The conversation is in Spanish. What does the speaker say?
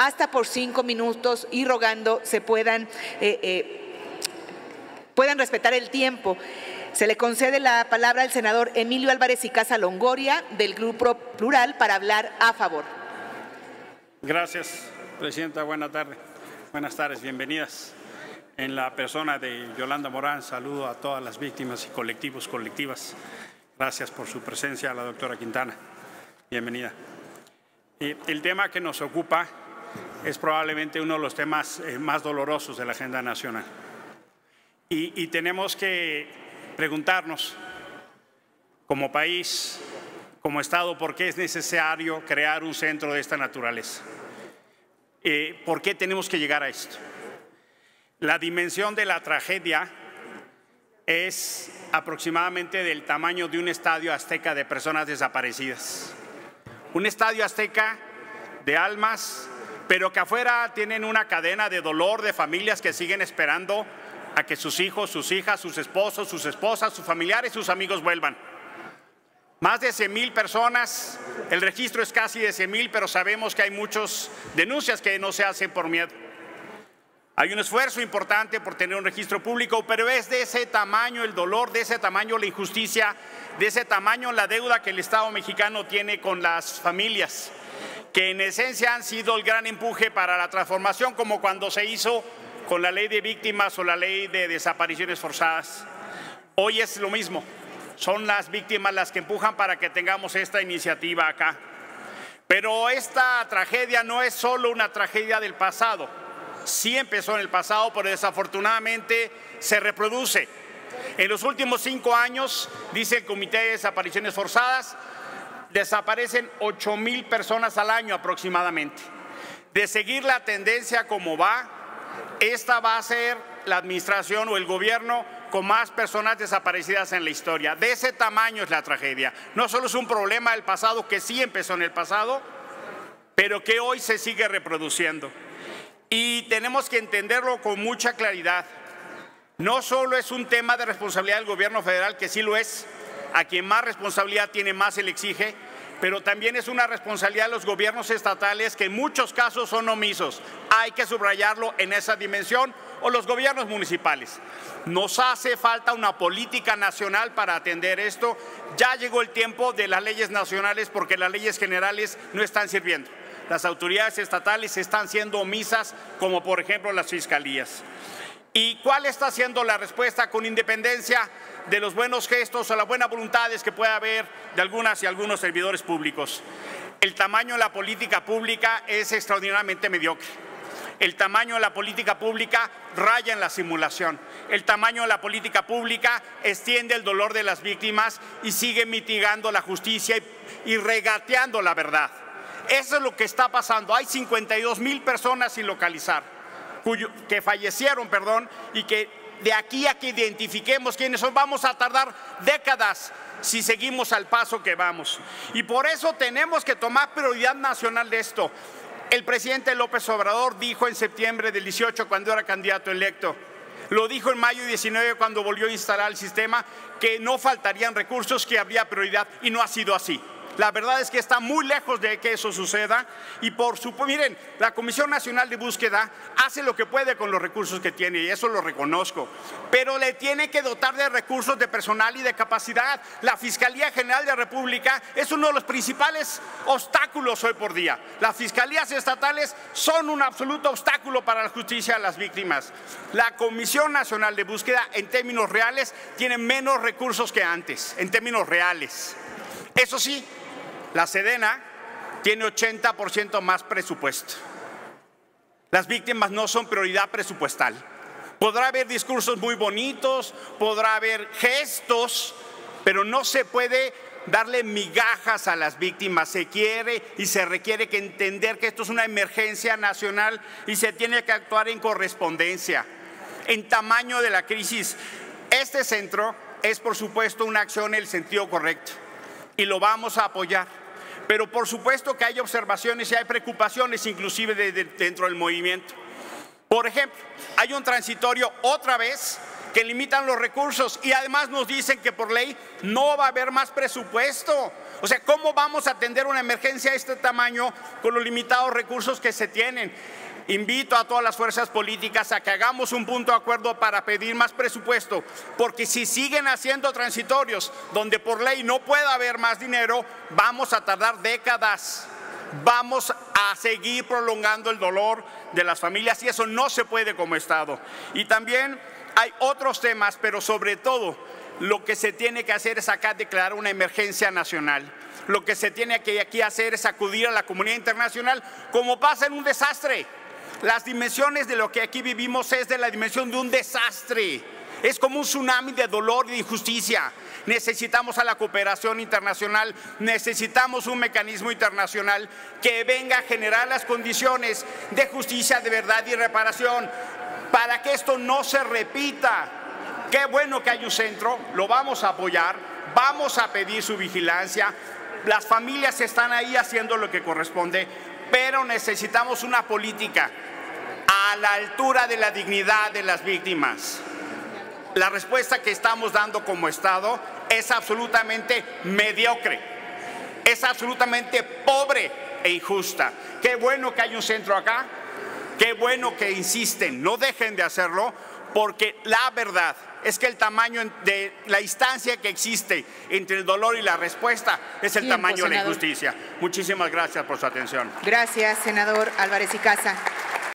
hasta por 5 minutos y rogando se puedan respetar el tiempo. Se le concede la palabra al senador Emilio Álvarez y Casa Longoria, del Grupo Plural, para hablar a favor. Gracias, presidenta. Buenas tardes, bienvenidas. En la persona de Yolanda Morán, saludo a todas las víctimas y colectivos, colectivas. Gracias por su presencia, a la doctora Quintana. Bienvenida. El tema que nos ocupa es probablemente uno de los temas más dolorosos de la agenda nacional. Y tenemos que preguntarnos, como país, como Estado, ¿por qué es necesario crear un centro de esta naturaleza? ¿Por qué tenemos que llegar a esto? La dimensión de la tragedia es aproximadamente del tamaño de un estadio azteca de personas desaparecidas. Un estadio azteca de almas, pero que afuera tienen una cadena de dolor de familias que siguen esperando a que sus hijos, sus hijas, sus esposos, sus esposas, sus familiares, sus amigos vuelvan. Más de 100,000 personas, el registro es casi de 100,000, pero sabemos que hay muchas denuncias que no se hacen por miedo. Hay un esfuerzo importante por tener un registro público, pero es de ese tamaño el dolor, de ese tamaño la injusticia, de ese tamaño la deuda que el Estado mexicano tiene con las familias, que en esencia han sido el gran empuje para la transformación, como cuando se hizo con la ley de víctimas o la ley de desapariciones forzadas. Hoy es lo mismo, son las víctimas las que empujan para que tengamos esta iniciativa acá. Pero esta tragedia no es solo una tragedia del pasado. Sí empezó en el pasado, pero desafortunadamente se reproduce. En los últimos 5 años, dice el Comité de Desapariciones Forzadas, desaparecen 8,000 personas al año aproximadamente. De seguir la tendencia como va, esta va a ser la administración o el gobierno con más personas desaparecidas en la historia. De ese tamaño es la tragedia. No solo es un problema del pasado que sí empezó en el pasado, pero que hoy se sigue reproduciendo. Y tenemos que entenderlo con mucha claridad. No solo es un tema de responsabilidad del gobierno federal, que sí lo es, a quien más responsabilidad tiene más se le exige, pero también es una responsabilidad de los gobiernos estatales que en muchos casos son omisos. Hay que subrayarlo en esa dimensión, o los gobiernos municipales. Nos hace falta una política nacional para atender esto. Ya llegó el tiempo de las leyes nacionales porque las leyes generales no están sirviendo. Las autoridades estatales están siendo omisas, como por ejemplo las fiscalías. ¿Y cuál está siendo la respuesta, con independencia de los buenos gestos o las buenas voluntades que pueda haber de algunas y algunos servidores públicos? El tamaño de la política pública es extraordinariamente mediocre. El tamaño de la política pública raya en la simulación. El tamaño de la política pública extiende el dolor de las víctimas y sigue mitigando la justicia y regateando la verdad. Eso es lo que está pasando. Hay 52,000 personas sin localizar, que fallecieron, y que de aquí a que identifiquemos quiénes son, vamos a tardar décadas si seguimos al paso que vamos. Y por eso tenemos que tomar prioridad nacional de esto. El presidente López Obrador dijo en septiembre del 18, cuando era candidato electo, lo dijo en mayo 19, cuando volvió a instalar el sistema, que no faltarían recursos, que habría prioridad, y no ha sido así. La verdad es que está muy lejos de que eso suceda y miren, la Comisión Nacional de Búsqueda hace lo que puede con los recursos que tiene y eso lo reconozco, pero le tiene que dotar de recursos, de personal y de capacidad. La Fiscalía General de la República es uno de los principales obstáculos hoy por día. Las fiscalías estatales son un absoluto obstáculo para la justicia de las víctimas. La Comisión Nacional de Búsqueda, en términos reales, tiene menos recursos que antes, en términos reales. Eso sí, la Sedena tiene 80% más presupuesto. Las víctimas no son prioridad presupuestal. Podrá haber discursos muy bonitos, podrá haber gestos, pero no se puede darle migajas a las víctimas. Se quiere y se requiere que entender que esto es una emergencia nacional y se tiene que actuar en correspondencia. En tamaño de la crisis, este centro es por supuesto una acción en el sentido correcto y lo vamos a apoyar. Pero por supuesto que hay observaciones y hay preocupaciones inclusive dentro del movimiento. Por ejemplo, hay un transitorio otra vez que limitan los recursos y además nos dicen que por ley no va a haber más presupuesto. O sea, ¿cómo vamos a atender una emergencia de este tamaño con los limitados recursos que se tienen? Invito a todas las fuerzas políticas a que hagamos un punto de acuerdo para pedir más presupuesto, porque si siguen haciendo transitorios donde por ley no puede haber más dinero, vamos a tardar décadas. Vamos a seguir prolongando el dolor de las familias y eso no se puede como Estado. Y también hay otros temas, pero sobre todo lo que se tiene que hacer es acá declarar una emergencia nacional. Lo que se tiene que aquí hacer es acudir a la comunidad internacional como pasa en un desastre. Las dimensiones de lo que aquí vivimos es de la dimensión de un desastre. Es como un tsunami de dolor y de injusticia. Necesitamos a la cooperación internacional, necesitamos un mecanismo internacional que venga a generar las condiciones de justicia, de verdad y reparación para que esto no se repita. Qué bueno que hay un centro, lo vamos a apoyar, vamos a pedir su vigilancia. Las familias están ahí haciendo lo que corresponde, pero necesitamos una política a la altura de la dignidad de las víctimas. La respuesta que estamos dando como Estado es absolutamente mediocre, es absolutamente pobre e injusta. Qué bueno que hay un centro acá, qué bueno que insisten, no dejen de hacerlo, porque la verdad es que el tamaño de la distancia que existe entre el dolor y la respuesta es el tamaño de la injusticia. Muchísimas gracias por su atención. Gracias, senador Álvarez y Casa.